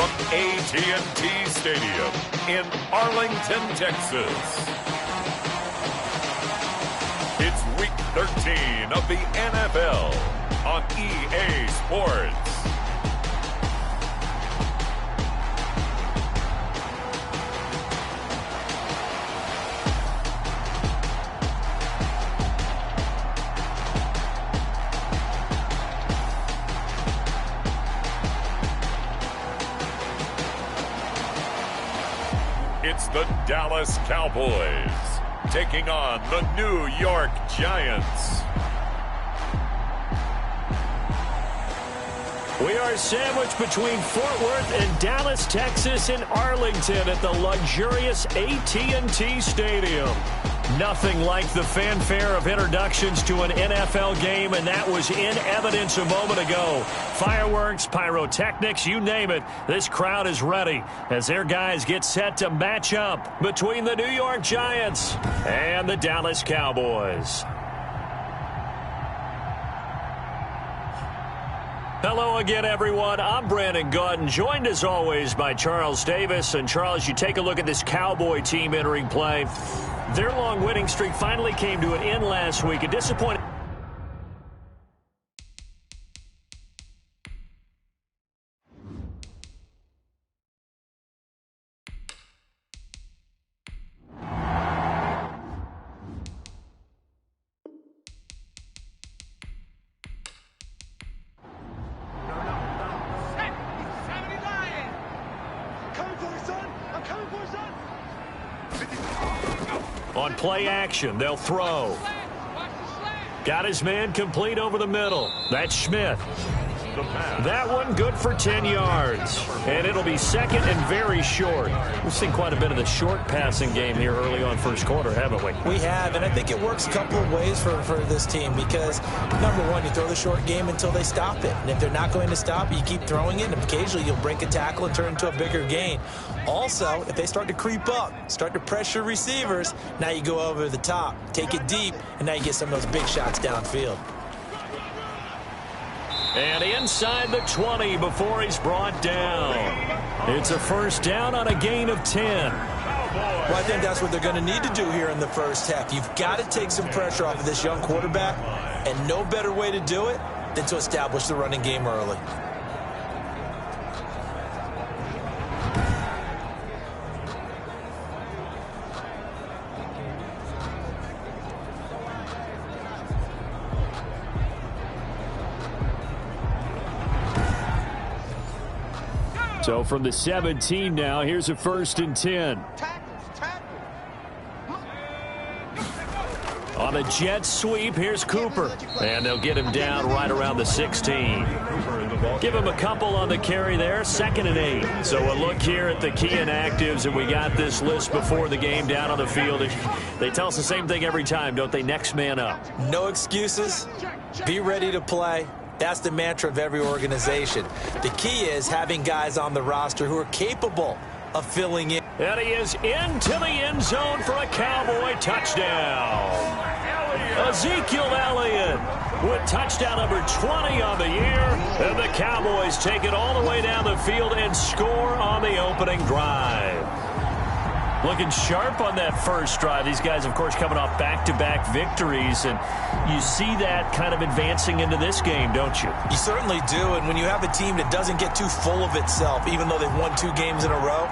from AT&T Stadium in Arlington, Texas. It's Week 13 of the NFL on EA Sports. It's the Dallas Cowboys taking on the New York Giants. We are sandwiched between Fort Worth and Dallas, Texas, and Arlington at the luxurious AT&T Stadium. Nothing like the fanfare of introductions to an NFL game, and that was in evidence a moment ago. Fireworks, pyrotechnics, you name it. This crowd is ready as their guys get set to match up between the New York Giants and the Dallas Cowboys. Hello again, everyone. I'm Brandon Gautin, joined as always by Charles Davis. And Charles, you take a look at this Cowboy team entering play. Their long winning streak finally came to an end last week. A disappointing. On play action, they'll throw. Got his man complete over the middle. That's Smith. That one good for 10 yards. And it'll be second and very short. We've seen quite a bit of the short passing game here early on first quarter, haven't we? We have, and I think it works a couple of ways for this team because, number one, you throw the short game until they stop it. And if they're not going to stop it, you keep throwing it, and occasionally you'll break a tackle and turn into a bigger gain. Also, if they start to creep up, start to pressure receivers, now you go over the top, take it deep, and now you get some of those big shots downfield. And inside the 20 before he's brought down. It's a first down on a gain of 10. Well, I think that's what they're going to need to do here in the first half. You've got to take some pressure off of this young quarterback, and no better way to do it than to establish the running game early. So from the 17 now, here's a first and 10. On a jet sweep, here's Cooper. And they'll get him down right around the 16. Give him a couple on the carry there, second and 8. So a look here at the key inactives, and we got this list before the game down on the field. They tell us the same thing every time, don't they? Next man up. No excuses. Be ready to play. That's the mantra of every organization. The key is having guys on the roster who are capable of filling in. And he is into the end zone for a Cowboy touchdown. Ezekiel Elliott with touchdown number 20 on the year. And the Cowboys take it all the way down the field and score on the opening drive. Looking sharp on that first drive. These guys, of course, coming off back-to-back victories, and you see that kind of advancing into this game, don't you? You certainly do, and when you have a team that doesn't get too full of itself, even though they've won 2 games in a row,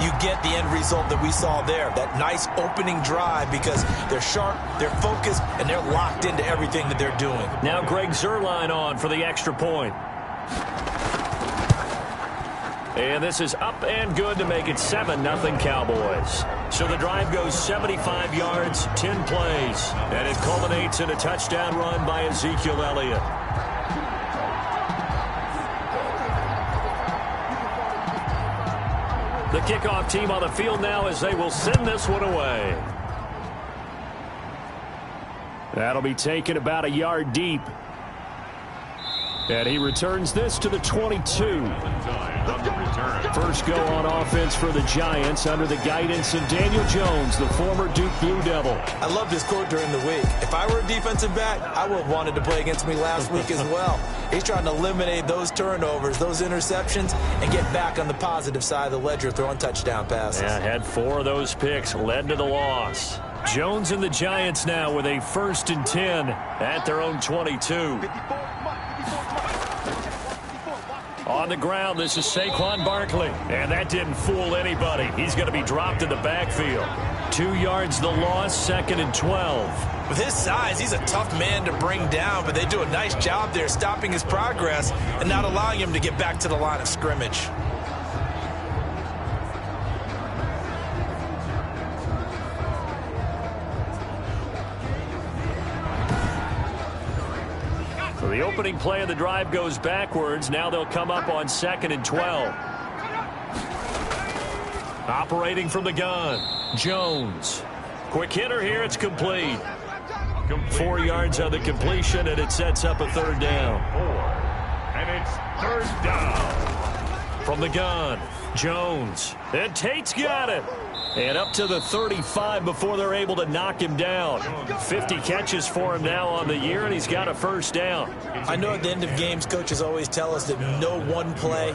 you get the end result that we saw there, that nice opening drive, because they're sharp, they're focused, and they're locked into everything that they're doing. Now Greg Zuerlein on for the extra point. And this is up and good to make it 7-0 Cowboys. So the drive goes 75 yards, 10 plays, and it culminates in a touchdown run by Ezekiel Elliott. The kickoff team on the field now as they will send this one away. That'll be taken about a yard deep. And he returns this to the 22. First go on offense for the Giants under the guidance of Daniel Jones, the former Duke Blue Devil. I love this quote during the week. If I were a defensive back, I would have wanted to play against me last week as well. He's trying to eliminate those turnovers, those interceptions, and get back on the positive side of the ledger throwing touchdown passes. Yeah, had 4 of those picks, led to the loss. Jones and the Giants now with a 1st and 10 at their own 22. On the ground, this is Saquon Barkley. And that didn't fool anybody. He's going to be dropped in the backfield. 2 yards the loss, 2nd and 12. With his size, he's a tough man to bring down, but they do a nice job there stopping his progress and not allowing him to get back to the line of scrimmage. So the opening play of the drive goes backwards. Now they'll come up on 2nd and 12. Operating from the gun, Jones. Quick hitter here, it's complete. 4 yards on the completion, and it sets up a 3rd down. 4. And it's 3rd down. From the gun, Jones. And Tate's got it. And up to the 35 before they're able to knock him down. 50 catches for him now on the year, and he's got a 1st down. I know at the end of games, coaches always tell us that no one play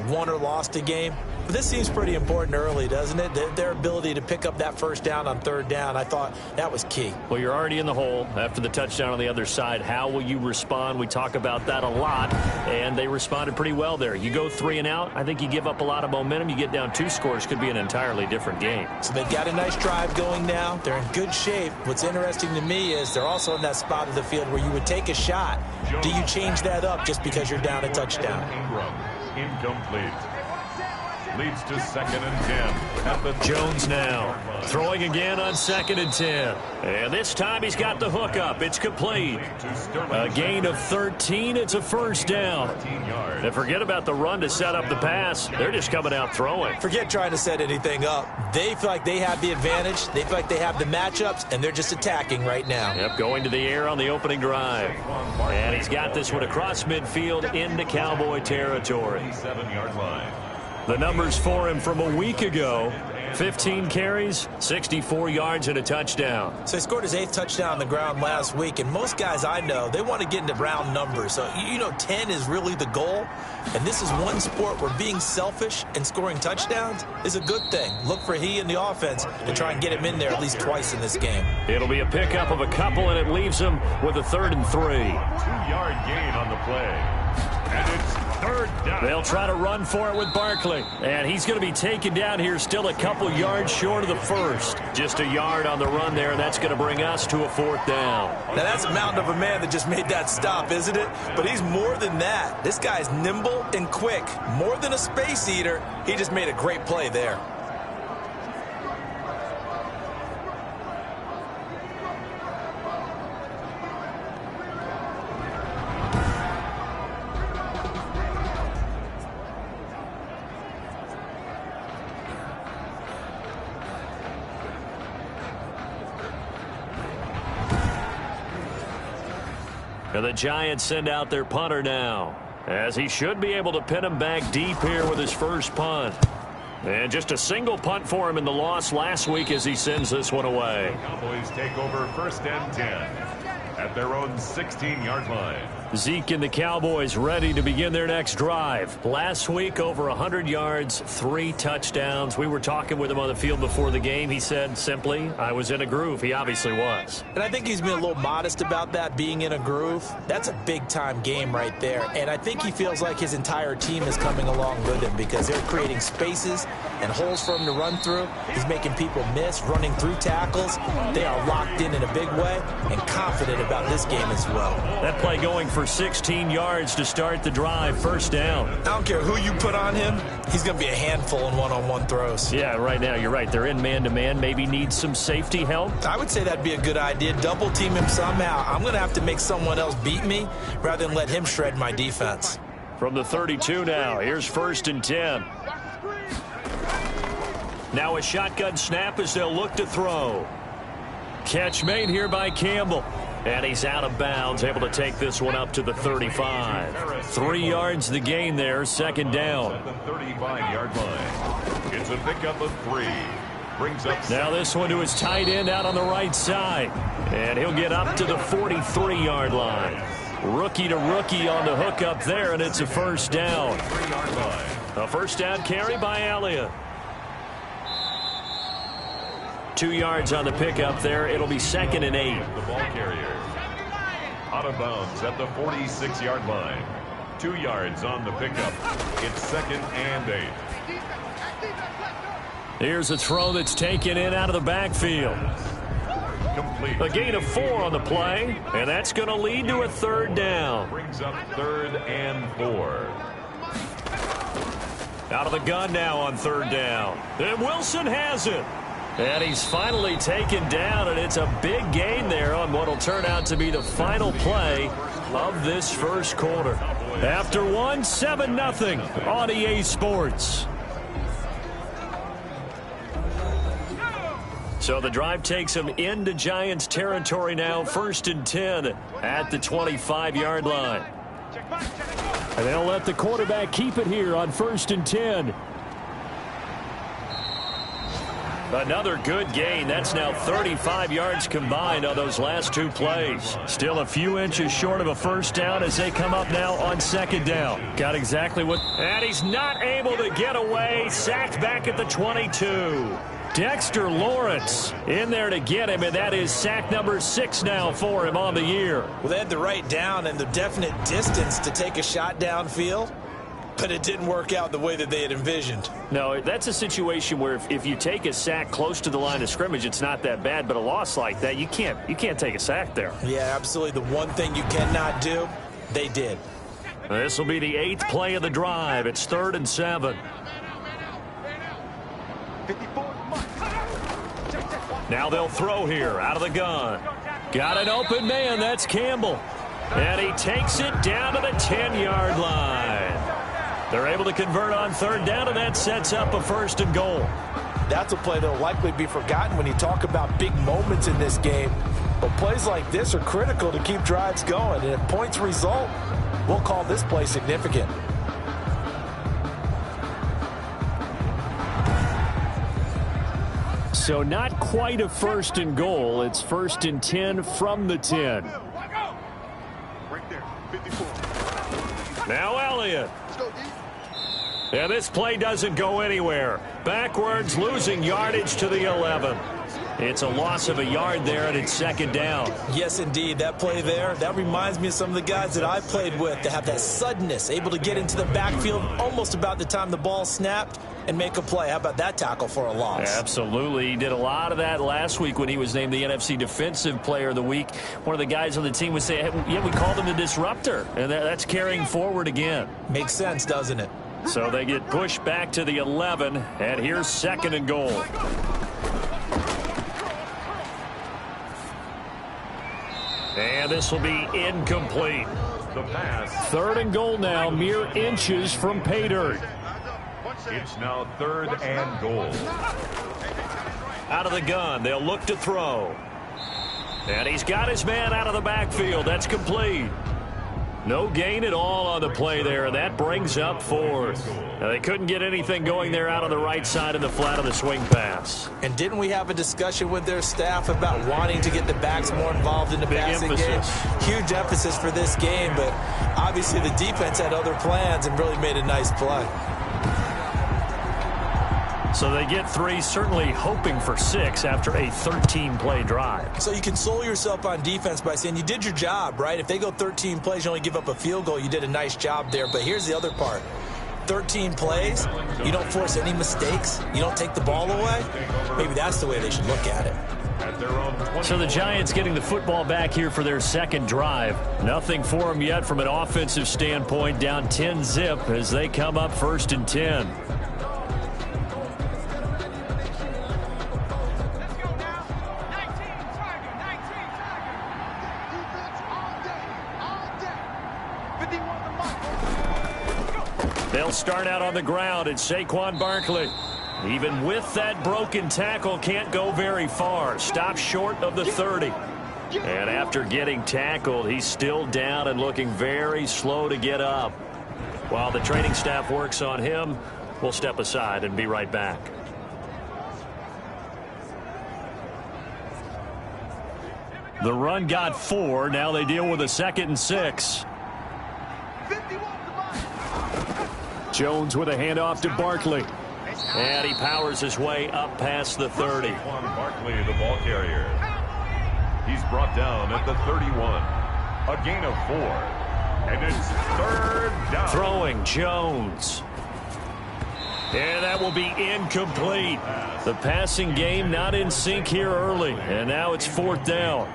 won or lost a game. But this seems pretty important early, doesn't it? Their ability to pick up that 1st down on 3rd down, I thought that was key. Well, you're already in the hole after the touchdown on the other side. How will you respond? We talk about that a lot, and they responded pretty well there. You go 3 and out, I think you give up a lot of momentum. You get down 2 scores, could be an entirely different game. So they've got a nice drive going now. They're in good shape. What's interesting to me is they're also in that spot of the field where you would take a shot. Do you change that up just because you're down a touchdown? Incomplete. Leads to 2nd and 10. At the Jones now throwing again on 2nd and 10. And this time he's got the hook up. It's complete. A gain of 13. It's a 1st down. And forget about the run to set up the pass. They're just coming out throwing. Forget trying to set anything up. They feel like they have the advantage. They feel like they have the matchups, and they're just attacking right now. Yep, going to the air on the opening drive. And he's got this one across midfield into Cowboy territory. 7-yard line. The numbers for him from a week ago: 15 carries, 64 yards, and a touchdown. So he scored his 8th touchdown on the ground last week, and most guys I know, they want to get into round numbers. So, 10 is really the goal. And this is one sport where being selfish and scoring touchdowns is a good thing. Look for he and the offense to try and get him in there at least twice in this game. It'll be a pickup of a couple, and it leaves him with a 3rd and 3. 2-yard gain on the play. And it's 3rd down. They'll try to run for it with Barkley. And he's going to be taken down here still a couple yards short of the 1st. Just a yard on the run there, and that's going to bring us to a 4th down. Now that's a mountain of a man that just made that stop, isn't it? But he's more than that. This guy's nimble and quick. More than a space eater. He just made a great play there. And the Giants send out their punter now, as he should be able to pin him back deep here with his 1st punt. And just a single punt for him in the loss last week as he sends this one away. Cowboys take over 1st and 10 at their own 16-yard line. Zeke and the Cowboys ready to begin their next drive. Last week, over 100 yards, 3 touchdowns. We were talking with him on the field before the game. He said simply, I was in a groove. He obviously was. And I think he's been a little modest about that, being in a groove. That's a big-time game right there. And I think he feels like his entire team is coming along with him because they're creating spaces and holes for him to run through. He's making people miss, running through tackles. They are locked in a big way and confident about this game as well. That play going for 16 yards to start the drive. 1st down. I don't care who you put on him. He's going to be a handful in one-on-one throws. Yeah, right now, you're right. They're in man-to-man. Maybe need some safety help. I would say that'd be a good idea. Double team him somehow. I'm going to have to make someone else beat me rather than let him shred my defense. From the 32 now, here's 1st and 10. Now a shotgun snap as they'll look to throw. Catch made here by Campbell. And he's out of bounds, able to take this one up to the 35. 3 yards the gain there, 2nd down. At the 35-yard line. It's a pickup of 3. Brings up now this one to his tight end out on the right side. And he'll get up to the 43-yard line. Rookie to rookie on the hook up there, and it's a first down. A first down carry by Elliott. 2 yards on the pickup there. It'll be 2nd and 8. The ball carrier out of bounds at the 46-yard line. 2 yards on the pickup. It's 2nd and 8. Here's a throw that's taken in out of the backfield. Complete. A gain of 4 on the play, and that's going to lead to a 3rd down. Brings up 3rd and 4. Out of the gun now on 3rd down. And Wilson has it. And he's finally taken down, and it's a big gain there on what will turn out to be the final play of this first quarter. After one, 7-0 on EA Sports. So the drive takes him into Giants territory now, 1st and 10 at the 25-yard line. And they'll let the quarterback keep it here on 1st and 10. Another good gain. That's now 35 yards combined on those last 2 plays. Still a few inches short of a first down as they come up now on 2nd down. Got exactly what... And he's not able to get away. Sacked back at the 22. Dexter Lawrence in there to get him, and that is sack number 6 now for him on the year. Well, they had the right down and the definite distance to take a shot downfield, but it didn't work out the way that they had envisioned. No, that's a situation where if you take a sack close to the line of scrimmage, it's not that bad, but a loss like that, you can't take a sack there. Yeah, absolutely. The one thing you cannot do, they did. This will be the 8th play of the drive. It's 3rd and 7. Now they'll throw here out of the gun. Got an open man. That's Campbell. And he takes it down to the 10-yard line. They're able to convert on 3rd down, and that sets up a 1st and goal. That's a play that will likely be forgotten when you talk about big moments in this game. But plays like this are critical to keep drives going. And if points result, we'll call this play significant. So not quite a 1st and goal. It's 1st and 10 from the 10. Now Elliott. And this play doesn't go anywhere. Backwards, losing yardage to the 11. It's a loss of a yard there, and it's 2nd down. Yes, indeed. That play there, that reminds me of some of the guys that I played with that have that suddenness, able to get into the backfield almost about the time the ball snapped and make a play. How about that tackle for a loss? Absolutely. He did a lot of that last week when he was named the NFC Defensive Player of the Week. One of the guys on the team would say, yeah, we called him the disruptor, and that's carrying forward again. Makes sense, doesn't it? So they get pushed back to the 11, and here's 2nd and goal. And this will be incomplete. The pass. 3rd and goal now, mere inches from pay dirt. It's now 3rd and goal. Out of the gun, they'll look to throw. And he's got his man out of the backfield. That's complete. No gain at all on the play there. That brings up 4th. Now, they couldn't get anything going there out on the right side of the flat of the swing pass. And didn't we have a discussion with their staff about wanting to get the backs more involved in the passing game? Huge emphasis for this game, but obviously the defense had other plans and really made a nice play. So they get 3, certainly hoping for 6 after a 13-play drive. So you console yourself on defense by saying you did your job, right? If they go 13 plays, you only give up a field goal, you did a nice job there. But here's the other part. 13 plays, you don't force any mistakes, you don't take the ball away. Maybe that's the way they should look at it. So the Giants getting the football back here for their 2nd drive. Nothing for them yet from an offensive standpoint, down 10-zip as they come up 1st and 10. They'll start out on the ground. It's Saquon Barkley. Even with that broken tackle, can't go very far. Stops short of the 30. And after getting tackled, he's still down and looking very slow to get up. While the training staff works on him, we'll step aside and be right back. The run got 4. Now they deal with a 2nd and 6. Jones with a handoff to Barkley. And he powers his way up past the 30. Barkley, the ball carrier. He's brought down at the 31. A gain of 4. And it's 3rd down. Throwing Jones. And that will be incomplete. The passing game not in sync here early. And now it's 4th down.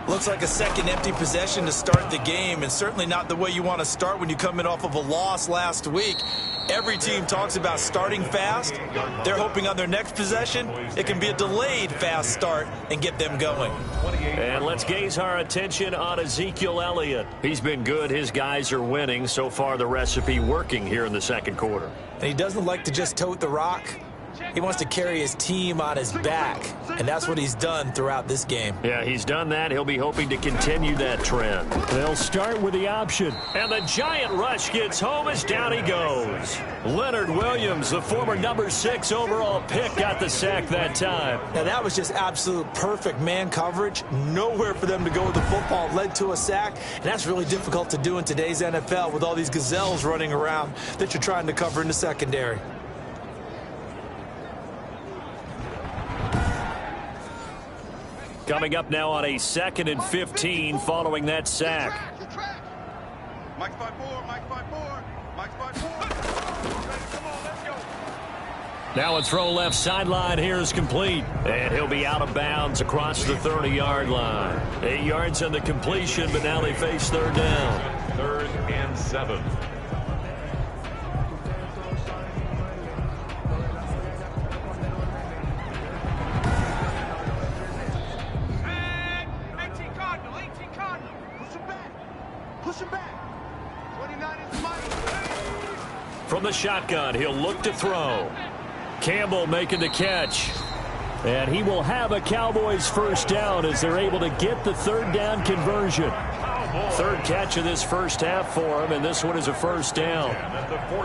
Looks like a second empty possession to start the game, and certainly not the way you want to start when you come in off of a loss last week. Every team talks about starting fast. They're hoping on their next possession it can be a delayed fast start and get them going. And let's gaze our attention on Ezekiel Elliott. He's been good. His guys are winning. So far, the recipe working here in the second quarter. And he doesn't like to just tote the rock. He wants to carry his team on his back, and that's what he's done throughout this game. Yeah, he's done that. He'll be hoping to continue that trend. They'll start with the option. And the giant rush gets home as down he goes. Leonard Williams, the former number 6 overall pick, got the sack that time. Now, that was just absolute perfect man coverage. Nowhere for them to go with the football. Led to a sack, and that's really difficult to do in today's NFL with all these gazelles running around that you're trying to cover in the secondary. Coming up now on a 2nd and 15 following that sack. Mike's 5-4, Mike's 5-4, Mike's 5-4. Come on, let's go. Now a throw left sideline here is complete. And he'll be out of bounds across the 30-yard line. 8 yards on the completion, but now they face 3rd down. 3rd and 7. From the shotgun, he'll look to throw. Campbell making the catch. And he will have a Cowboys first down as they're able to get the 3rd down conversion. 3rd catch of this first half for him, and this one is a first down.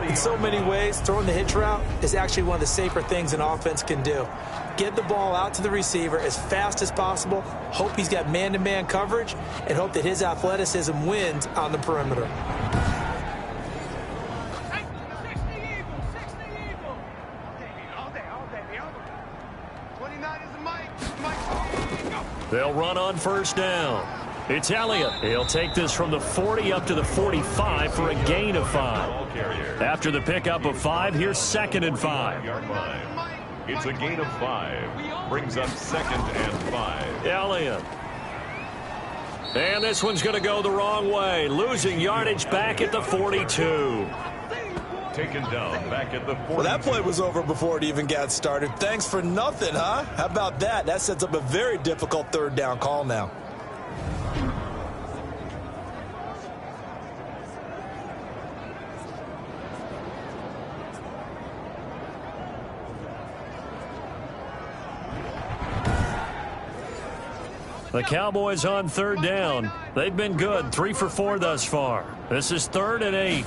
In so many ways, throwing the hitch route is actually one of the safer things an offense can do. Get the ball out to the receiver as fast as possible, hope he's got man-to-man coverage, and hope that his athleticism wins on the perimeter. They'll run on first down. It's Elliott. He'll take this from the 40 up to the 45 for a gain of 5. After the pickup of 5, here's 2nd and 5. It's a gain of 5. Brings up 2nd and 5. Elliott. And this one's going to go the wrong way. Losing yardage back at the 42. Taken down back at the 40. Well, that play was over before it even got started. Thanks for nothing, huh? How about that? That sets up a very difficult 3rd down call now. The Cowboys on 3rd down. They've been good, 3 for 4 thus far. This is 3rd and 8.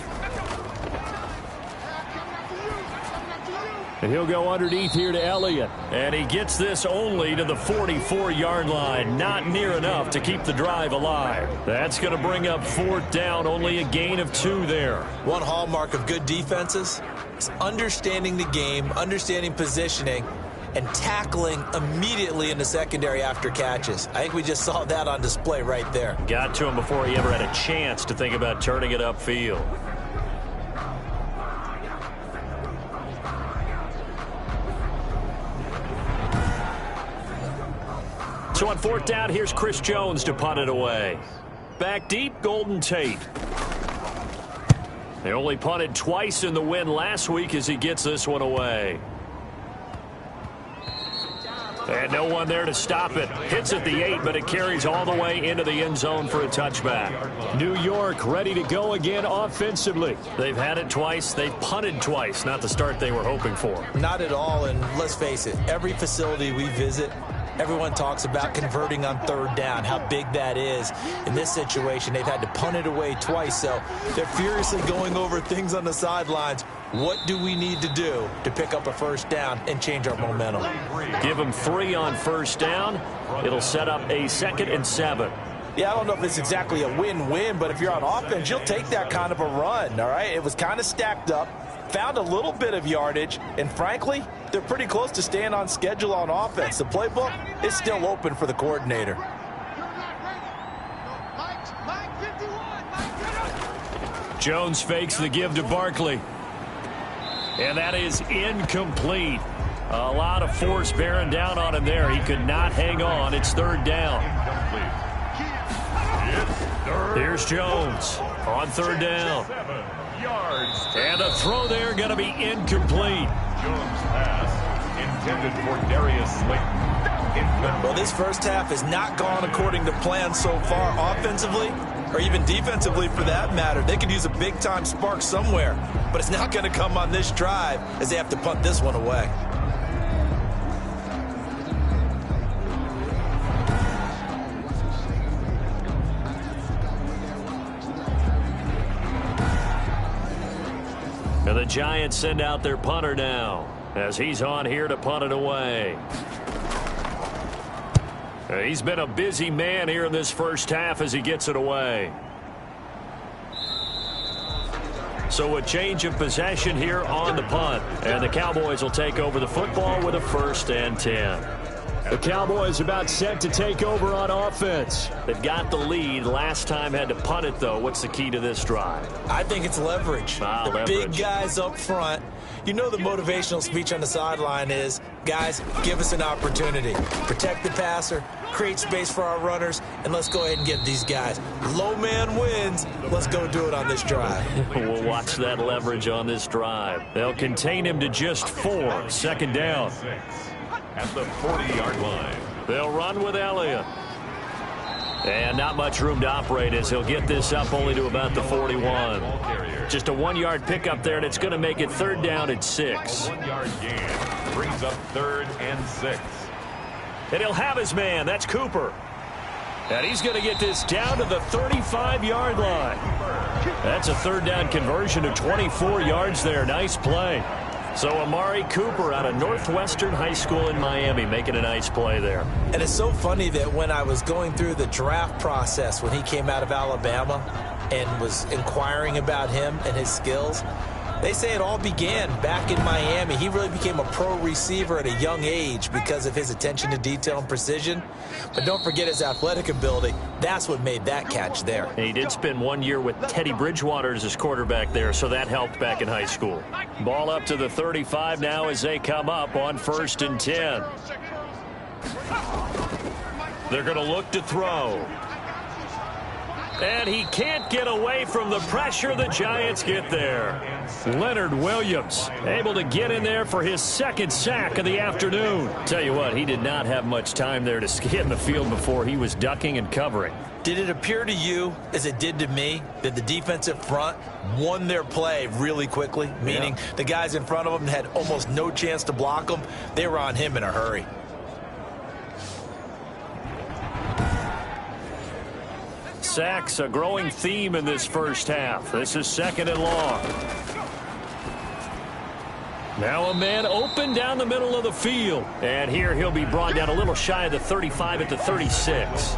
And he'll go underneath here to Elliott. And he gets this only to the 44-yard line. Not near enough to keep the drive alive. That's going to bring up 4th down. Only a gain of 2 there. One hallmark of good defenses is understanding the game, understanding positioning, and tackling immediately in the secondary after catches. I think we just saw that on display right there. Got to him before he ever had a chance to think about turning it upfield. So on 4th down, here's Chris Jones to punt it away. Back deep, Golden Tate. They only punted twice in the win last week as he gets this one away. And no one there to stop it. Hits at the 8, but it carries all the way into the end zone for a touchback. New York ready to go again offensively. They've had it twice. They've punted twice. Not the start they were hoping for. Not at all, and let's face it, every facility we visit, Everyone talks about converting on third down, how big that is. In this situation, they've had to punt it away twice, so they're furiously going over things on the sidelines. What do we need to do to pick up a first down and change our momentum? Give them 3 on first down. It'll set up a 2nd and 7. Yeah, I don't know if it's exactly a win-win, but if you're on offense, you'll take that kind of a run, all right? It was kind of stacked up, found a little bit of yardage, and frankly, they're pretty close to staying on schedule on offense. The playbook is still open for the coordinator. Jones fakes the give to Barkley. And that is incomplete. A lot of force bearing down on him there. He could not hang on. It's third down. Here's Jones on third down. And the throw there going to be incomplete. Jones' pass intended for Darius Slayton. Well, this first half has not gone according to plan so far offensively, or even defensively for that matter. They could use a big-time spark somewhere, but it's not going to come on this drive as they have to punt this one away. And the Giants send out their punter now as he's on here to punt it away. He's been a busy man here in this first half as he gets it away. So a change of possession here on the punt. And the Cowboys will take over the football with a 1st and 10. The Cowboys about set to take over on offense. They've got the lead. Last time had to punt it, though. What's the key to this drive? I think it's leverage. The big guys up front. You know the motivational speech on the sideline is, guys, give us an opportunity. Protect the passer, create space for our runners, and let's go ahead and get these guys. Low man wins. Let's go do it on this drive. We'll watch that leverage on this drive. They'll contain him to just 4. 2nd down. At the 40-yard line. They'll run with Elliott. And not much room to operate as he'll get this up only to about the 41. Just a 1-yard pickup there, and it's going to make it 3rd down at 6. 1-yard gain brings up 3rd and 6. And he'll have his man. That's Cooper. And he's going to get this down to the 35-yard line. That's a 3rd down conversion of 24 yards there. Nice play. So Amari Cooper out of Northwestern High School in Miami making a nice play there. And it's so funny that when I was going through the draft process when he came out of Alabama and was inquiring about him and his skills, they say it all began back in Miami. He really became a pro receiver at a young age because of his attention to detail and precision. But don't forget his athletic ability. That's what made that catch there. And he did spend 1 year with Teddy Bridgewater as his quarterback there, so that helped back in high school. Ball up to the 35 now as they come up on 1st and 10. They're going to look to throw. And he can't get away from the pressure the Giants get there. Leonard Williams able to get in there for his 2nd sack of the afternoon. Tell you what, he did not have much time there to scan the field before he was ducking and covering. Did it appear to you, as it did to me, that the defensive front won their play really quickly? Meaning the guys in front of them had almost no chance to block them. They were on him in a hurry. Sacks, a growing theme in this first half. This is 2nd and long. Now a man open down the middle of the field. And here he'll be brought down a little shy of the 35 at the 36.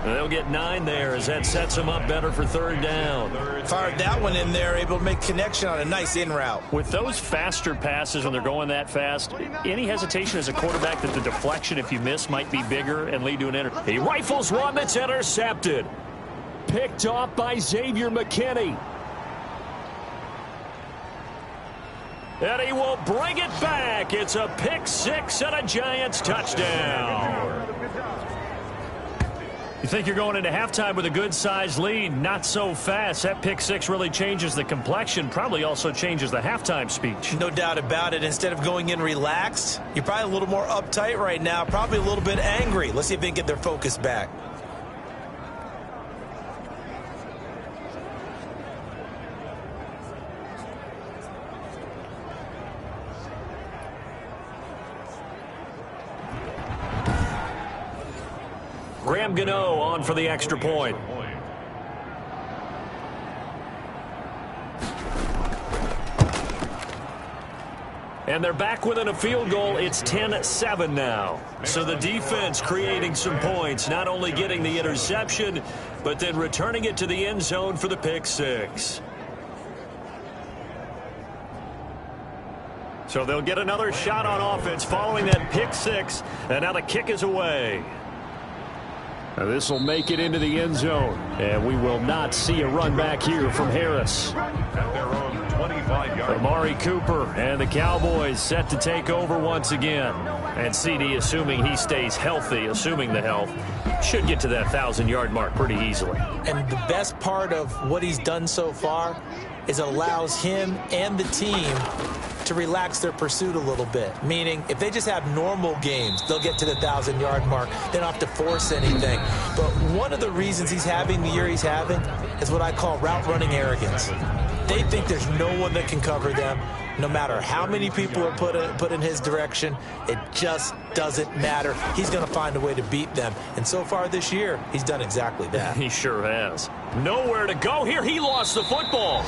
And they'll get 9 there as that sets him up better for 3rd down. Fired that one in there, able to make connection on a nice in route. With those faster passes when they're going that fast, any hesitation as a quarterback that the deflection, if you miss, might be bigger and lead to an inter. He rifles one that's intercepted. Picked off by Xavier McKinney. And he will bring it back. It's a pick 6 and a Giants touchdown. You think you're going into halftime with a good-sized lead. Not so fast. That pick 6 really changes the complexion. Probably also changes the halftime speech. No doubt about it. Instead of going in relaxed, you're probably a little more uptight right now. Probably a little bit angry. Let's see if they can get their focus back. Graham Gano on for the extra point. And they're back within a field goal. It's 10-7 now. So the defense creating some points, not only getting the interception, but then returning it to the end zone for the pick six. So they'll get another shot on offense following that pick six. And now the kick is away. This will make it into the end zone. And we will not see a run back here from Harris. At their own 25-yard. Amari Cooper and the Cowboys set to take over once again. And CD, assuming he stays healthy, assuming the health, should get to that 1,000-yard mark pretty easily. And the best part of what he's done so far is it allows him and the team to relax their pursuit a little bit. Meaning, if they just have normal games, they'll get to the 1,000-yard mark. They don't have to force anything. But one of the reasons he's having the year he's having is what I call route running arrogance. They think there's no one that can cover them. No matter how many people are put in his direction, it just doesn't matter. He's going to find a way to beat them. And so far this year, he's done exactly that. He sure has. Nowhere to go here. He lost the football.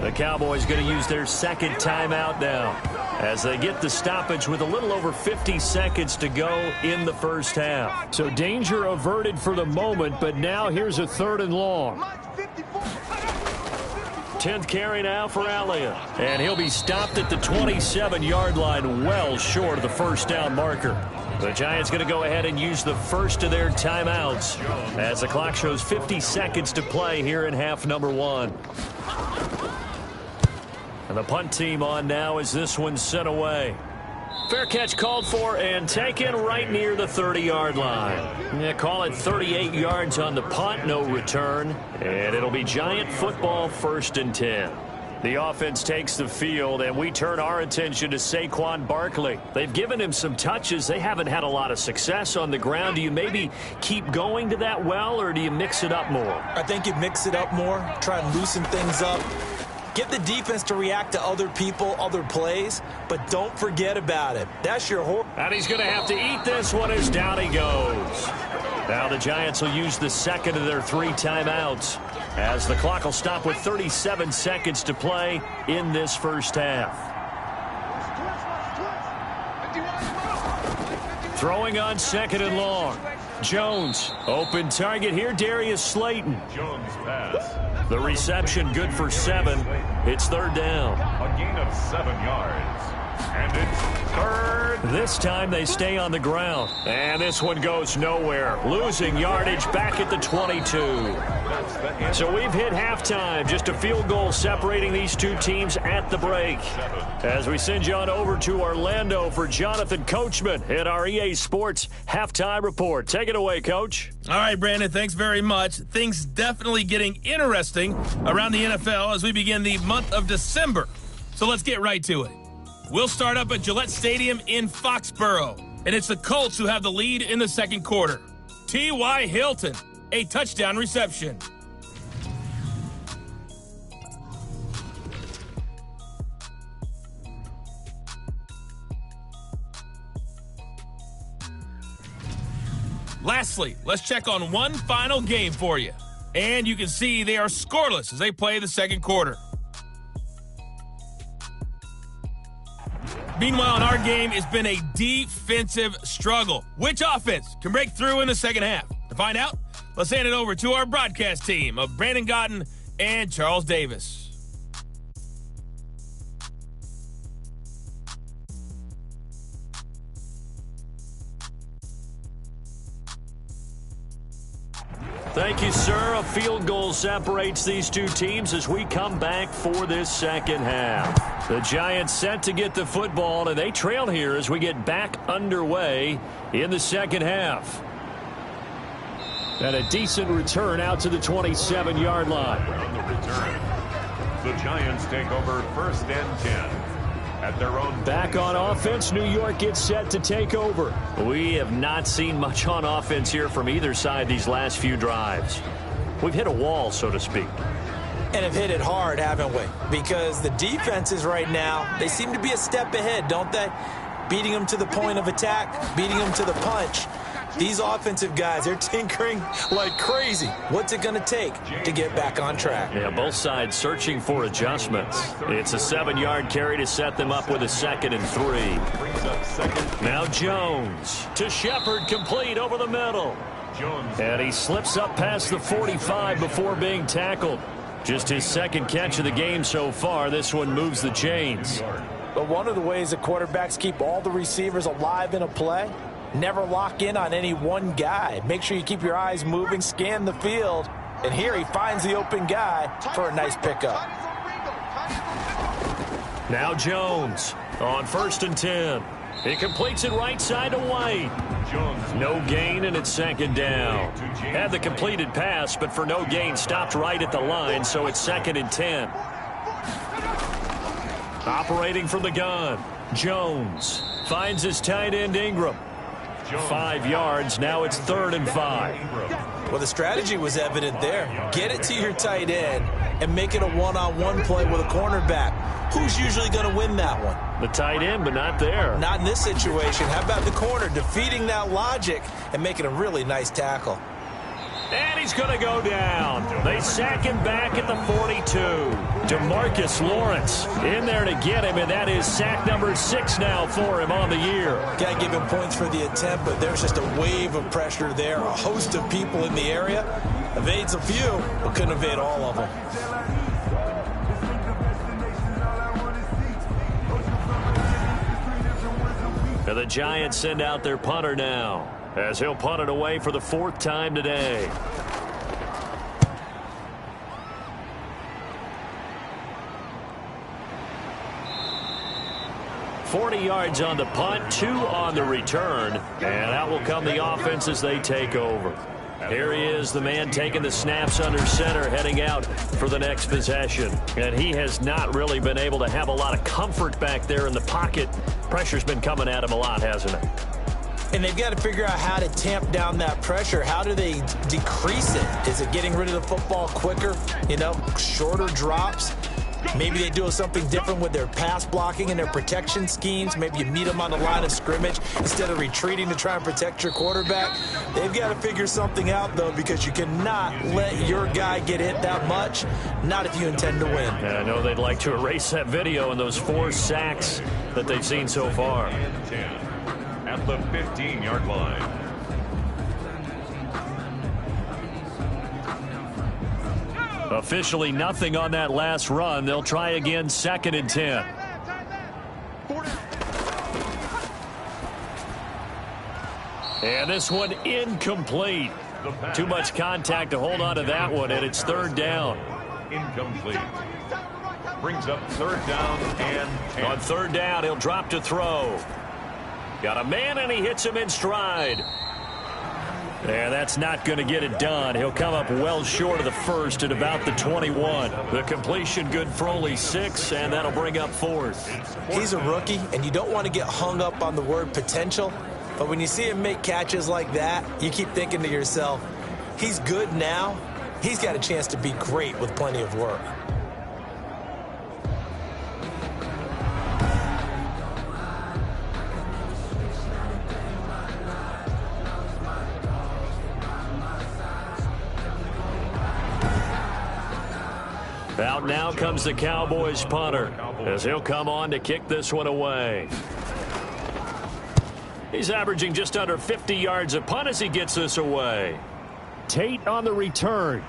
The Cowboys going to use their second timeout now as they get the stoppage with a little over 50 seconds to go in the first half. So danger averted for the moment, but now here's a 3rd and long. 10th carry now for Elliott. And he'll be stopped at the 27-yard line, well short of the first down marker. The Giants going to go ahead and use the first of their timeouts as the clock shows 50 seconds to play here in half number 1. And the punt team on now as this one's sent away. Fair catch called for and taken right near the 30-yard line. Yeah, call it 38 yards on the punt, no return. And it'll be Giant football 1st and 10. The offense takes the field, and we turn our attention to Saquon Barkley. They've given him some touches. They haven't had a lot of success on the ground. Do you maybe keep going to that well, or do you mix it up more? I think you mix it up more, try and loosen things up. Get the defense to react to other people, other plays, but don't forget about it. That's your horse. And he's going to have to eat this one as down he goes. Now the Giants will use the second of their 3 timeouts as the clock will stop with 37 seconds to play in this first half. Throwing on 2nd and long. Jones, open target here, Darius Slayton. Jones pass. The reception good for 7. It's 3rd down. A gain of 7 yards. And it's 3rd. This time they stay on the ground. And this one goes nowhere. Losing yardage back at the 22. So we've hit halftime. Just a field goal separating these two teams at the break. As we send you on over to Orlando for Jonathan Coachman at our EA Sports Halftime Report. Take it away, Coach. All right, Brandon, thanks very much. Things definitely getting interesting around the NFL as we begin the month of December. So let's get right to it. We'll start up at Gillette Stadium in Foxborough, and it's the Colts who have the lead in the second quarter. T.Y. Hilton, a touchdown reception. Lastly, let's check on one final game for you. And you can see they are scoreless as they play the second quarter. Meanwhile, in our game, it's been a defensive struggle. Which offense can break through in the second half? To find out, let's hand it over to our broadcast team of Brandon Gotten and Charles Davis. Thank you, sir. A field goal separates these two teams as we come back for this second half. The Giants set to get the football, and they trail here as we get back underway in the second half. And a decent return out to the 27-yard line. On the return, the Giants take over 1st and 10. At their own back on offense, New York gets set to take over. We have not seen much on offense here from either side these last few drives. We've hit a wall, so to speak. And have hit it hard, haven't we? Because the defenses right now, they seem to be a step ahead, don't they? Beating them to the point of attack, beating them to the punch. These offensive guys, they're tinkering like crazy. What's it going to take to get back on track? Yeah, both sides searching for adjustments. It's a 7-yard carry to set them up with a 2nd and 3. Now Jones to Shepard, complete over the middle. And he slips up past the 45 before being tackled. Just his 2nd catch of the game so far. This one moves the chains. But one of the ways the quarterbacks keep all the receivers alive in a play, never lock in on any one guy. Make sure you keep your eyes moving, scan the field. And here he finds the open guy for a nice pickup. Now Jones on 1st and 10. He completes it right side to White. No gain, and it's 2nd down. Had the completed pass, but for no gain, stopped right at the line, so it's 2nd and 10. Operating from the gun, Jones finds his tight end Ingram. 5 yards, now it's 3rd and 5. Well, the strategy was evident there. Get it to your tight end and make it a one-on-one play with a cornerback. Who's usually going to win that one? The tight end, but not there. Not in this situation. How about the corner defeating that logic and making a really nice tackle? And he's going to go down. They sack him back at the 42. DeMarcus Lawrence in there to get him, and that is sack number 6 now for him on the year. Got to give him points for the attempt, but there's just a wave of pressure there. A host of people in the area. Evades a few, but couldn't evade all of them. And the Giants send out their punter now, as he'll punt it away for the 4th time today. $40 yards on the punt, 2 on the return, and out will come the offense as they take over. Here he is, the man taking the snaps under center, heading out for the next possession. And he has not really been able to have a lot of comfort back there in the pocket. Pressure's been coming at him a lot, hasn't it? And they've got to figure out how to tamp down that pressure. How do they decrease it? Is it getting rid of the football quicker? Shorter drops? Maybe they do something different with their pass blocking and their protection schemes. Maybe you meet them on the line of scrimmage instead of retreating to try and protect your quarterback. They've got to figure something out, though, because you cannot let your guy get hit that much, not if you intend to win. I know they'd like to erase that video and those 4 sacks that they've seen so far. At the 15-yard line. Officially nothing on that last run. They'll try again, 2nd and 10. And this one incomplete. Too much contact to hold on to that one, and it's 3rd down. Incomplete. Brings up 3rd down and 10. On 3rd down, he'll drop to throw. Got a man, and he hits him in stride. And that's not going to get it done. He'll come up well short of the 1st at about the 21. The completion good for only 6, and that'll bring up 4th. He's a rookie, and you don't want to get hung up on the word potential. But when you see him make catches like that, you keep thinking to yourself, he's good now. He's got a chance to be great with plenty of work. Out now comes the Cowboys punter, as he'll come on to kick this one away. He's averaging just under 50 yards a punt as he gets this away. Tate on the return.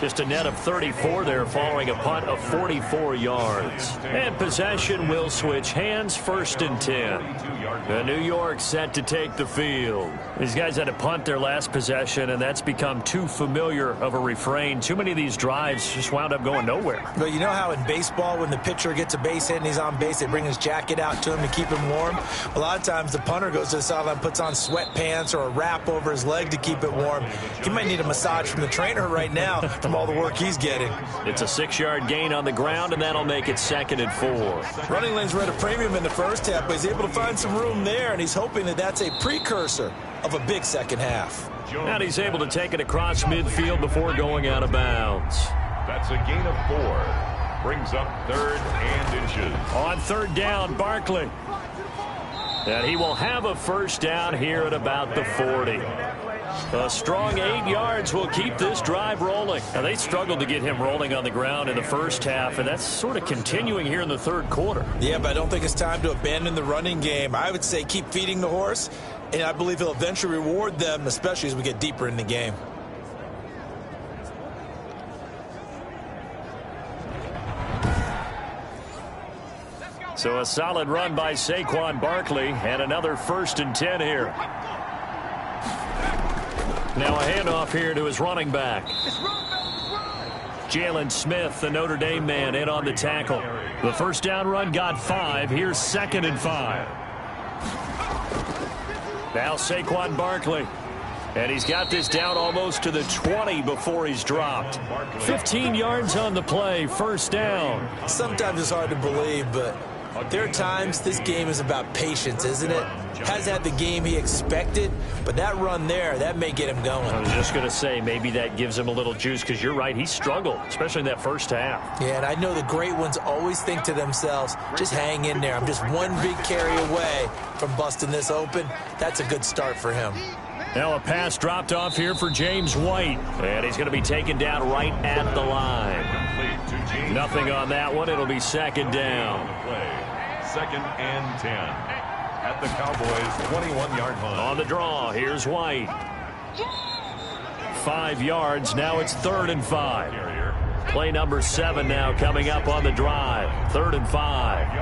Just a net of 34 there following a punt of 44 yards. And possession will switch hands, 1st and 10. And New York set to take the field. These guys had to punt their last possession, and that's become too familiar of a refrain. Too many of these drives just wound up going nowhere. But you know how in baseball, when the pitcher gets a base hit and he's on base, they bring his jacket out to him to keep him warm? A lot of times the punter goes to the sideline, puts on sweatpants or a wrap over his leg to keep it warm. He might need a massage from the trainer right now from all the work he's getting. It's a 6-yard gain on the ground, and that'll make it 2nd and 4. Running lanes were at a premium in the first half, but he's able to find some room there, and he's hoping that that's a precursor of a big second half. And he's able to take it across midfield before going out of bounds. That's a gain of 4. Brings up 3rd and inches. On 3rd down, Barkley. And he will have a first down here at about the 40. A strong 8 yards will keep this drive rolling. Now, they struggled to get him rolling on the ground in the first half, and that's sort of continuing here in the third quarter. Yeah, but I don't think it's time to abandon the running game. I would say keep feeding the horse, and I believe he'll eventually reward them, especially as we get deeper in the game. So a solid run by Saquon Barkley, and another 1st and 10 here. Now a handoff here to his running back. Jalen Smith, the Notre Dame man, in on the tackle. The first down run got 5. Here's 2nd and 5. Now Saquon Barkley. And he's got this down almost to the 20 before he's dropped. 15 yards on the play, first down. Sometimes it's hard to believe, but there are times this game is about patience, isn't it? Has had the game he expected, but that run there, that may get him going. I was just going to say, maybe that gives him a little juice, because you're right, he struggled, especially in that first half. Yeah, and I know the great ones always think to themselves, just hang in there. I'm just one big carry away from busting this open. That's a good start for him. Now a pass dropped off here for James White, and he's going to be taken down right at the line. Nothing on that one. It'll be 2nd down. 2nd and 10 at the Cowboys' 21-yard line. On the draw, here's White. 5 yards. Now it's 3rd and 5. Play number 7 now coming up on the drive. 3rd and 5.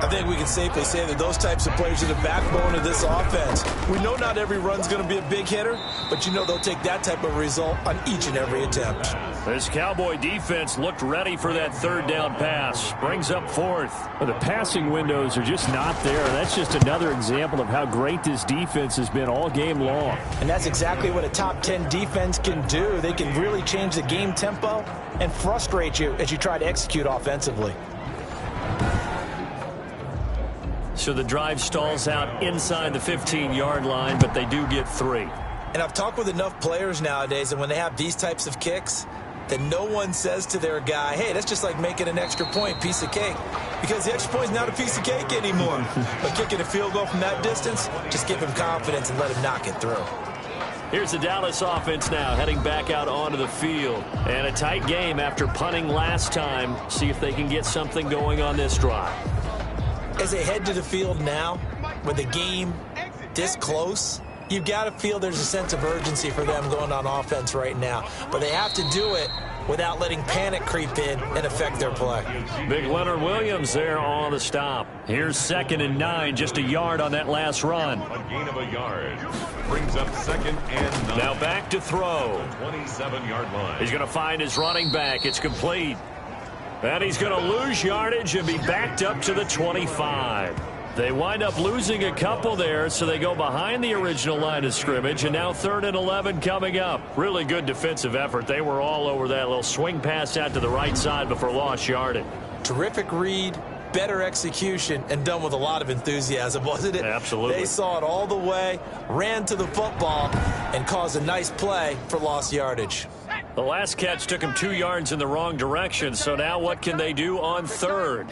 I think we can safely say that those types of players are the backbone of this offense. We know not every run's going to be a big hitter, but you know they'll take that type of result on each and every attempt. This Cowboy defense looked ready for that 3rd down pass. Brings up 4th. Well, the passing windows are just not there. That's just another example of how great this defense has been all game long. And that's exactly what a top 10 defense can do. They can really change the game tempo and frustrate you as you try to execute offensively. So the drive stalls out inside the 15-yard line, but they do get 3. And I've talked with enough players nowadays, and when they have these types of kicks, that no one says to their guy, hey, that's just like making an extra point, piece of cake. Because the extra point is not a piece of cake anymore. But kicking a field goal from that distance, just give him confidence and let him knock it through. Here's the Dallas offense now heading back out onto the field. And a tight game after punting last time. See if they can get something going on this drive. As they head to the field now, with the game this close, you've got to feel there's a sense of urgency for them going on offense right now. But they have to do it without letting panic creep in and affect their play. Big Leonard Williams there on the stop. Here's 2nd and 9, just a yard on that last run. A gain of a yard. Brings up 2nd and 9. Now back to throw. 27-yard line. He's going to find his running back. It's complete. And he's going to lose yardage and be backed up to the 25. They wind up losing a couple there, so they go behind the original line of scrimmage, and now 3rd and 11 coming up. Really good defensive effort. They were all over that little swing pass out to the right side before lost yardage. Terrific read, better execution, and done with a lot of enthusiasm, wasn't it? Absolutely. They saw it all the way, ran to the football, and caused a nice play for lost yardage. The last catch took him 2 yards in the wrong direction, so now what can they do on 3rd?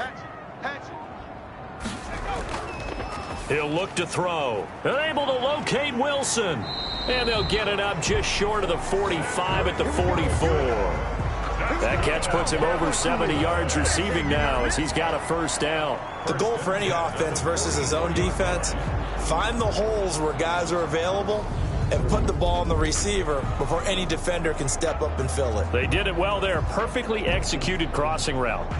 He'll look to throw. Able to locate Wilson. And they'll get it up just short of the 45 at the 44. That catch puts him over 70 yards receiving now as he's got a first down. The goal for any offense versus his own defense, find the holes where guys are available and put the ball on the receiver before any defender can step up and fill it. They did it well there. Perfectly executed crossing route.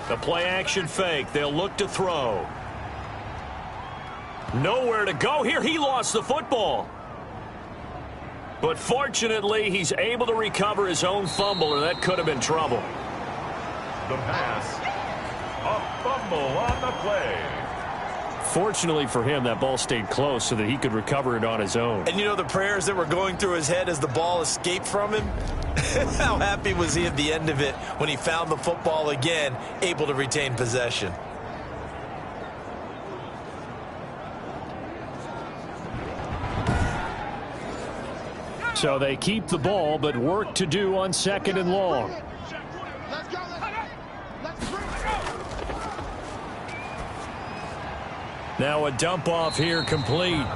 The play action fake. They'll look to throw. Nowhere to go here. He lost the football. But fortunately, he's able to recover his own fumble, or that could have been trouble. The pass. A fumble on the play. Fortunately for him, that ball stayed close so that he could recover it on his own. And you know the prayers that were going through his head as the ball escaped from him? How happy was he at the end of it when he found the football again, able to retain possession? So they keep the ball, but work to do on 2nd and long. Now a dump off here complete.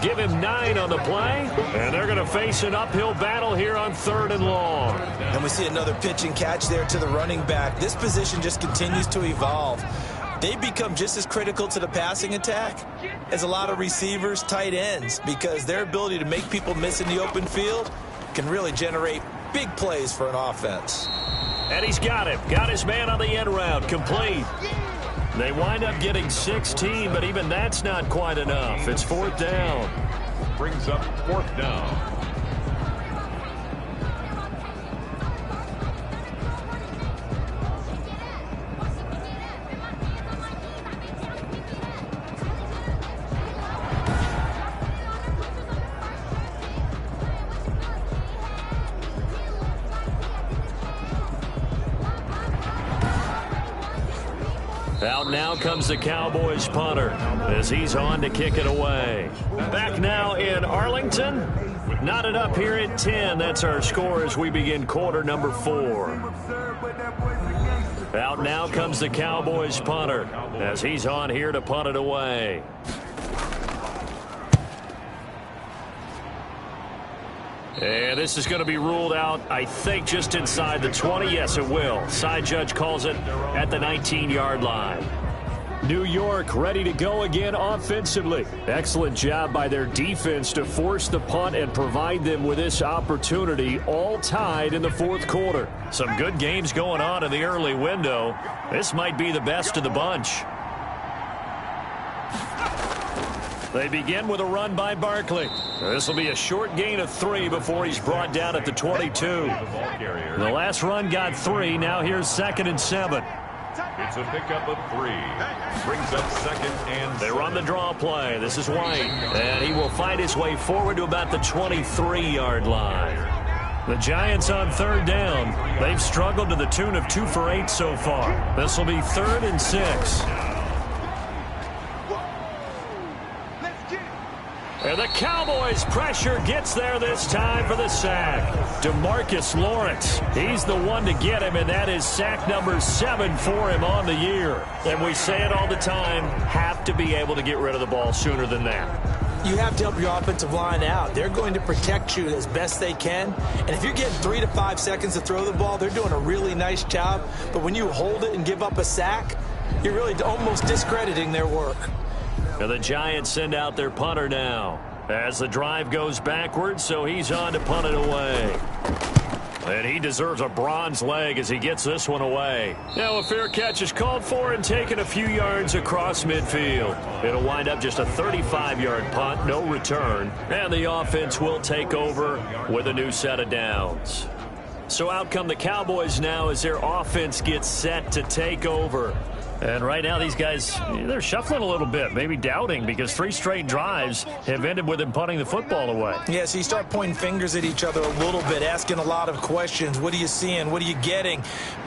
Give him 9 on the play, and they're going to face an uphill battle here on 3rd and long. And we see another pitch and catch there to the running back. This position just continues to evolve. They become just as critical to the passing attack as a lot of receivers, tight ends, because their ability to make people miss in the open field can really generate big plays for an offense. And he's got him. Got his man on the end route. Complete. They wind up getting 16, but even that's not quite enough. It's 4th down. Brings up 4th down. Out now comes the Cowboys punter as he's on to kick it away. Back now in Arlington. Knotted up here at 10. That's our score as we begin quarter number 4. Out now comes the Cowboys punter as he's on here to punt it away. And this is going to be ruled out, I think, just inside the 20. Yes, it will. Side judge calls it at the 19-yard line. New York ready to go again offensively. Excellent job by their defense to force the punt and provide them with this opportunity, all tied in the 4th quarter. Some good games going on in the early window. This might be the best of the bunch. They begin with a run by Barkley. This will be a short gain of 3 before he's brought down at the 22. The last run got 3. Now here's 2nd and 7. It's a pickup of 3. Brings up 2nd and 7. They run the draw play. This is White. And he will find his way forward to about the 23-yard line. The Giants on 3rd down. They've struggled to the tune of 2 for 8 so far. This will be 3rd and 6. And the Cowboys' pressure gets there this time for the sack. DeMarcus Lawrence, he's the one to get him, and that is sack number 7 for him on the year. And we say it all the time, have to be able to get rid of the ball sooner than that. You have to help your offensive line out. They're going to protect you as best they can. And if you're getting 3 to 5 seconds to throw the ball, they're doing a really nice job. But when you hold it and give up a sack, you're really almost discrediting their work. And the Giants send out their punter now as the drive goes backwards, so he's on to punt it away. And he deserves a bronze leg as he gets this one away. Now a fair catch is called for and taken a few yards across midfield. It'll wind up just a 35-yard punt, no return. And the offense will take over with a new set of downs. So out come the Cowboys now as their offense gets set to take over. And right now these guys, they're shuffling a little bit, maybe doubting, because 3 straight drives have ended with them punting the football away. Yeah, so you start pointing fingers at each other a little bit, asking a lot of questions. What are you seeing? What are you getting?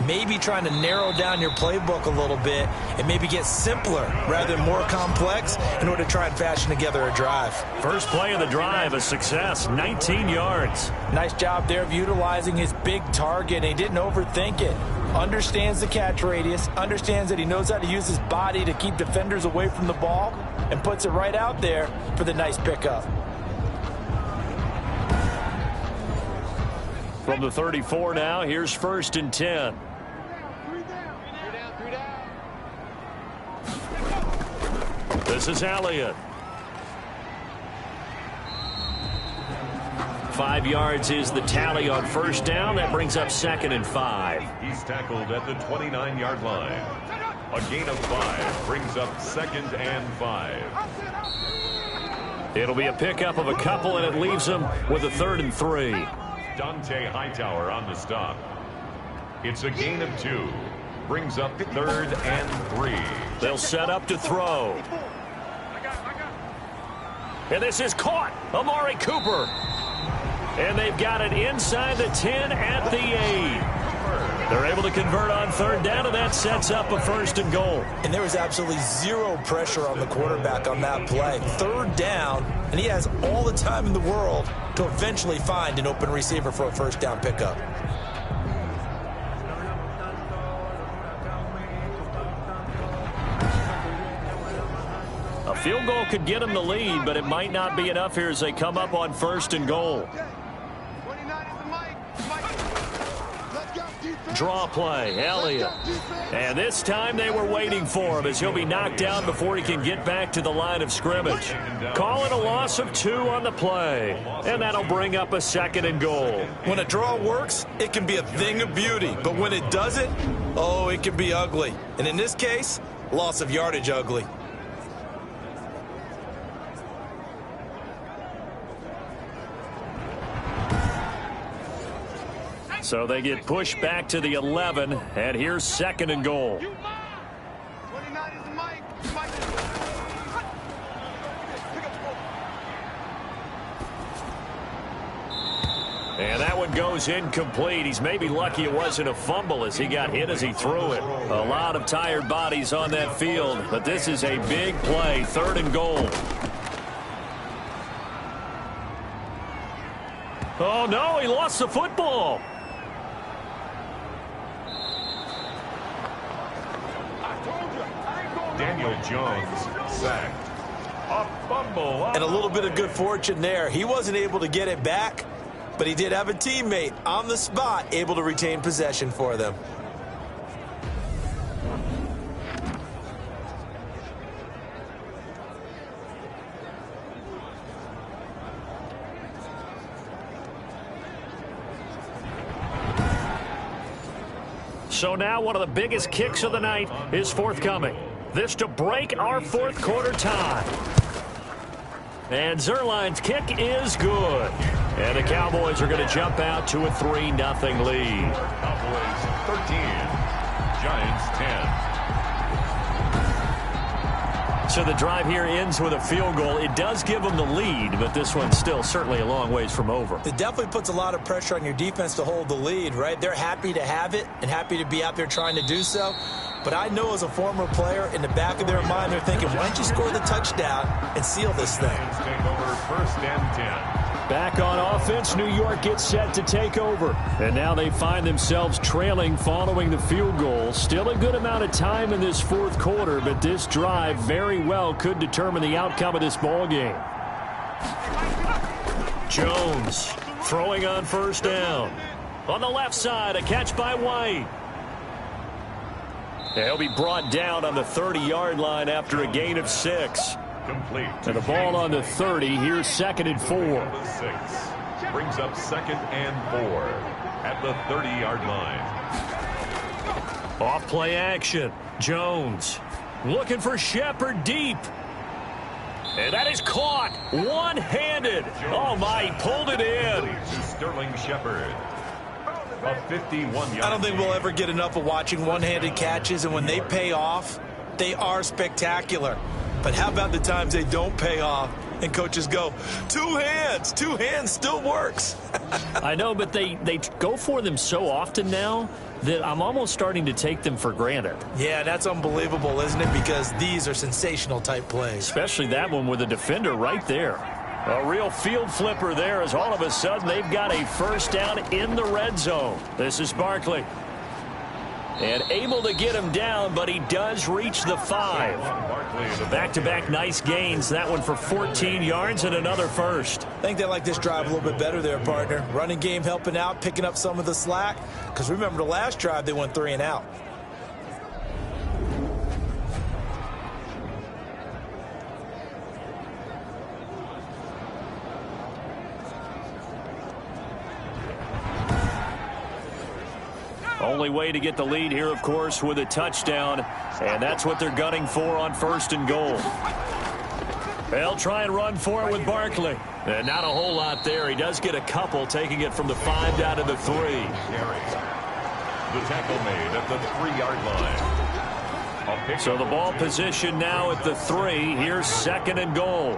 Maybe trying to narrow down your playbook a little bit and maybe get simpler rather than more complex in order to try and fashion together a drive. First play of the drive, a success, 19 yards. Nice job there of utilizing his big target. He didn't overthink it. Understands the catch radius, understands that he knows how to use his body to keep defenders away from the ball, and puts it right out there for the nice pickup. From the 34 now, here's 1st and 10. This is Elliott. 5 yards is the tally on 1st down. That brings up 2nd and 5. He's tackled at the 29-yard line. A gain of 5 brings up 2nd and 5. It'll be a pickup of a couple, and it leaves them with a 3rd and 3. Dante Hightower on the stop. It's a gain of 2. Brings up 3rd and 3. They'll set up to throw. And this is caught. Amari Cooper. And they've got it inside the 10 at the 8. They're able to convert on third down, and that sets up a 1st and goal. And there was absolutely zero pressure on the quarterback on that play. Third down, and he has all the time in the world to eventually find an open receiver for a 1st down pickup. A field goal could get them the lead, but it might not be enough here as they come up on 1st and goal. Draw play, Elliott. And this time they were waiting for him as he'll be knocked down before he can get back to the line of scrimmage. Call it a loss of 2 on the play. And that'll bring up a 2nd and goal. When a draw works, it can be a thing of beauty. But when it doesn't, oh, it can be ugly. And in this case, loss of yardage ugly. So they get pushed back to the 11, and here's 2nd and goal. And that one goes incomplete. He's maybe lucky it wasn't a fumble as he got hit as he threw it. A lot of tired bodies on that field, but this is a big play, 3rd and goal. Oh, no, he lost the football. Daniel Jones sacked. A fumble. And a little bit of good fortune there. He wasn't able to get it back, but he did have a teammate on the spot able to retain possession for them. So now one of the biggest kicks of the night is forthcoming. This to break our 4th quarter tie. And Zerline's kick is good. And the Cowboys are going to jump out to a 3-0 lead. Cowboys 13, Giants 10. So the drive here ends with a field goal. It does give them the lead, but this one's still certainly a long ways from over. It definitely puts a lot of pressure on your defense to hold the lead, right? They're happy to have it and happy to be out there trying to do so. But I know as a former player, in the back of their mind, they're thinking, why don't you score the touchdown and seal this thing? Take over 1st and 10. Back on offense, New York gets set to take over. And now they find themselves trailing following the field goal. Still a good amount of time in this 4th quarter, but this drive very well could determine the outcome of this ball game. Jones throwing on 1st down. On the left side, a catch by White. He'll be brought down on the 30-yard line after a gain of 6. Complete. And the ball on the 30. Here's 2nd and 4. Brings up 2nd and 4 at the 30-yard line. Off play action. Jones looking for Shepard deep. And that is caught one-handed. Oh, my, he pulled it in. To Sterling Shepard. A 51-yard. I don't think we'll ever get enough of watching one-handed catches, and when they pay off, they are spectacular. But how about the times they don't pay off and coaches go, 2 hands still works. I know, but they go for them so often now that I'm almost starting to take them for granted. Yeah, that's unbelievable, isn't it? Because these are sensational type plays. Especially that one with the defender right there. A real field flipper there as all of a sudden they've got a 1st down in the red zone. This is Barkley. And able to get him down, but he does reach the 5. Back-to-back nice gains. That one for 14 yards and another 1st. I think they like this drive a little bit better there, partner. Running game helping out, picking up some of the slack. Because remember the last drive, they went 3 and out. Only way to get the lead here, of course, with a touchdown. And that's what they're gunning for on 1st and goal. They'll try and run for it with Barkley. And not a whole lot there. He does get a couple, taking it from the 5 down to the 3. The tackle made at the 3-yard line. So the ball position now at the 3. Here's 2nd and goal.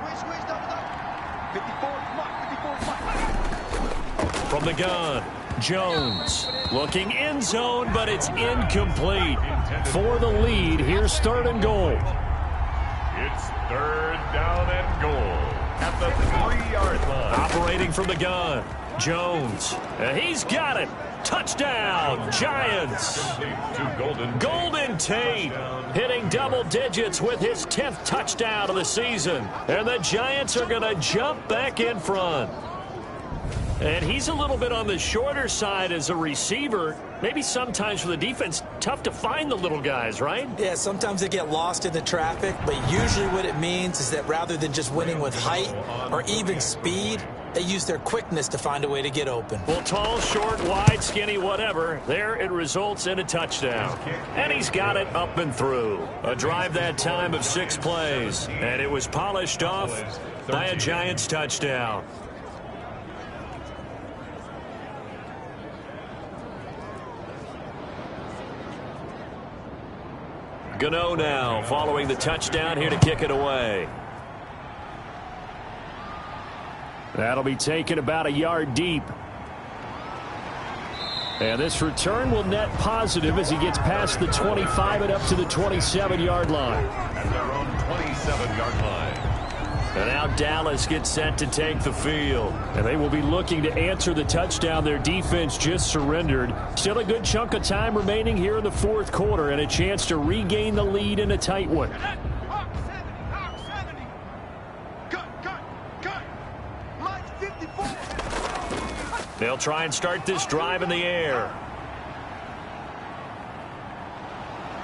From the gun, Jones. Looking end zone, but it's incomplete. For the lead, here's 3rd and goal. It's 3rd down and goal at the 3-yard line. Operating from the gun, Jones. And he's got it. Touchdown, Giants. Golden Tate hitting double digits with his 10th touchdown of the season. And the Giants are going to jump back in front. And he's a little bit on the shorter side as a receiver. Maybe sometimes for the defense, tough to find the little guys, right? Yeah, sometimes they get lost in the traffic, but usually what it means is that rather than just winning with height or even speed, they use their quickness to find a way to get open. Well, tall, short, wide, skinny, whatever, there it results in a touchdown. And he's got it up and through. A drive that time of 6 plays, and it was polished off by a Giants touchdown. Gano now following the touchdown here to kick it away. That'll be taken about a yard deep. And this return will net positive as he gets past the 25 and up to the 27-yard line. At their own 27-yard line. And now Dallas gets set to take the field. And they will be looking to answer the touchdown their defense just surrendered. Still a good chunk of time remaining here in the 4th quarter and a chance to regain the lead in a tight one. They'll try and start this drive in the air.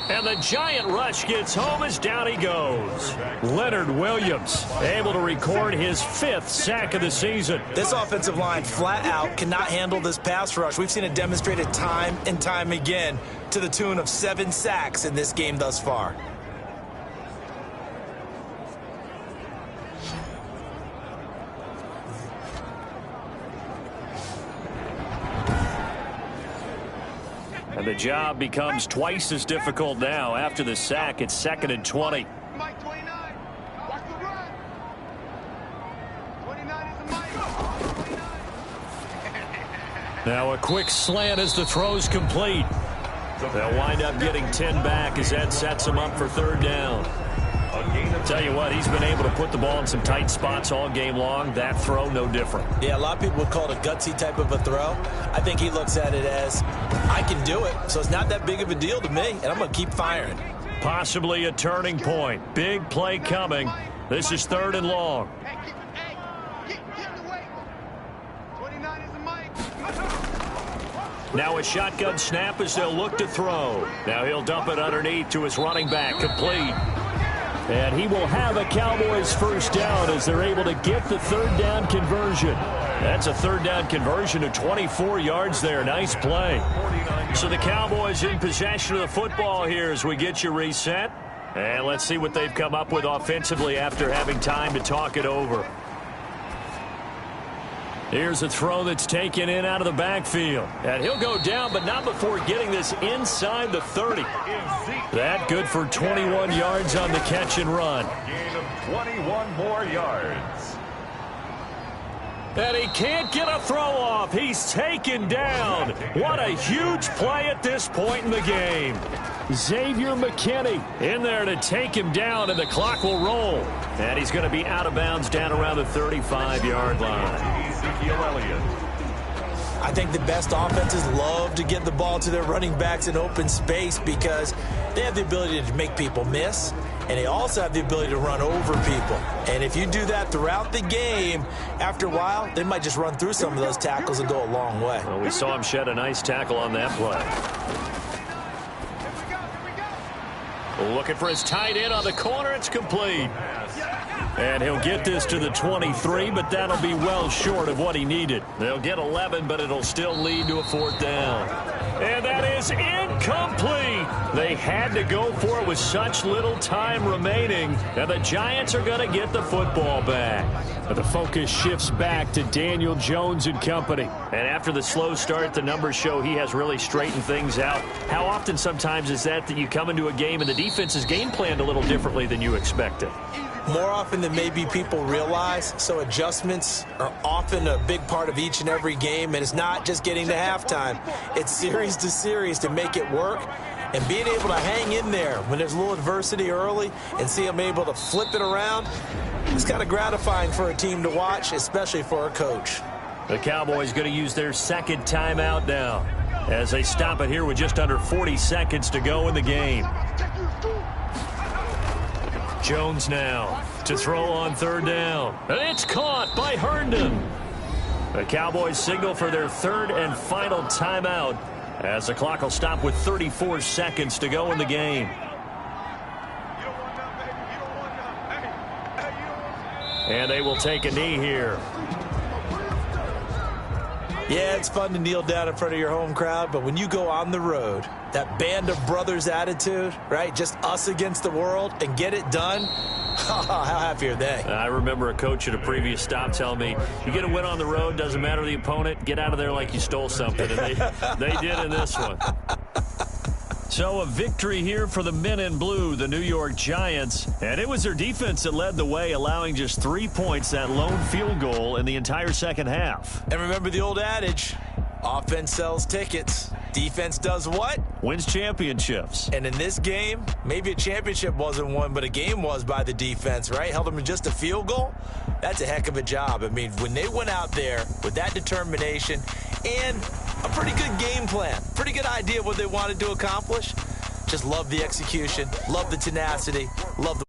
And the giant rush gets home as down he goes. Leonard Williams able to record his 5th sack of the season. This offensive line flat out cannot handle this pass rush. We've seen it demonstrated time and time again to the tune of 7 sacks in this game thus far. And the job becomes twice as difficult now. After the sack, it's 2nd and 20. Mike 29. Watch the run. 29 is a Mike. 29. Now a quick slant as the throw's complete. They'll wind up getting 10 back as that sets them up for 3rd down. Tell you what, he's been able to put the ball in some tight spots all game long. That throw, no different. Yeah, a lot of people would call it a gutsy type of a throw. I think he looks at it as, I can do it, so it's not that big of a deal to me, and I'm going to keep firing. Possibly a turning point. Big play coming. This is 3rd and long. Hey, get away. 29 is a Mike. Now a shotgun snap as they'll look to throw. Now he'll dump it underneath to his running back, complete. And he will have a Cowboys 1st down as they're able to get the 3rd down conversion. That's a 3rd down conversion of 24 yards there. Nice play. So the Cowboys in possession of the football here as we get you reset. And let's see what they've come up with offensively after having time to talk it over. Here's a throw that's taken in out of the backfield. And he'll go down, but not before getting this inside the 30. That good for 21 yards on the catch and run. Gain of 21 more yards. And he can't get a throw off. He's taken down. What a huge play at this point in the game. Xavier McKinney in there to take him down, and the clock will roll. And he's going to be out of bounds down around the 35-yard line. I think the best offenses love to get the ball to their running backs in open space because they have the ability to make people miss, and they also have the ability to run over people. And if you do that throughout the game, after a while, they might just run through some of those tackles and go a long way. Well, we saw him shed a nice tackle on that play. Looking for his tight end on the corner. It's complete. And he'll get this to the 23, but that'll be well short of what he needed. They'll get 11, but it'll still lead to a 4th down. And that is incomplete. They had to go for it with such little time remaining. And the Giants are going to get the football back. But the focus shifts back to Daniel Jones and company. And after the slow start, the numbers show he has really straightened things out. How often sometimes is that you come into a game and the defense is game planned a little differently than you expected? Easy more often than maybe people realize, so adjustments are often a big part of each and every game, and it's not just getting to halftime. It's series to series to make it work, and being able to hang in there when there's a little adversity early and see them able to flip it around, it's kind of gratifying for a team to watch, especially for a coach. The Cowboys going to use their second timeout now as they stop it here with just under 40 seconds to go in the game. Jones now to throw on third down. It's caught by Herndon. The Cowboys signal for their third and final timeout as the clock will stop with 34 seconds to go in the game. And they will take a knee here. Yeah, it's fun to kneel down in front of your home crowd, but when you go on the road, that band of brothers attitude, right, just us against the world, and get it done, how happy are they? I remember a coach at a previous stop telling me, you get a win on the road, doesn't matter the opponent, get out of there like you stole something. And they did in this one. So a victory here for the men in blue, the New York Giants. And it was their defense that led the way, allowing just 3 points, that lone field goal in the entire second half. And remember the old adage, offense sells tickets. Defense does what? Wins championships. And in this game, maybe a championship wasn't won, but a game was by the defense, right? Held them to just a field goal. That's a heck of a job. I mean, when they went out there with that determination and a pretty good game plan, pretty good idea of what they wanted to accomplish, just love the execution, love the tenacity, love the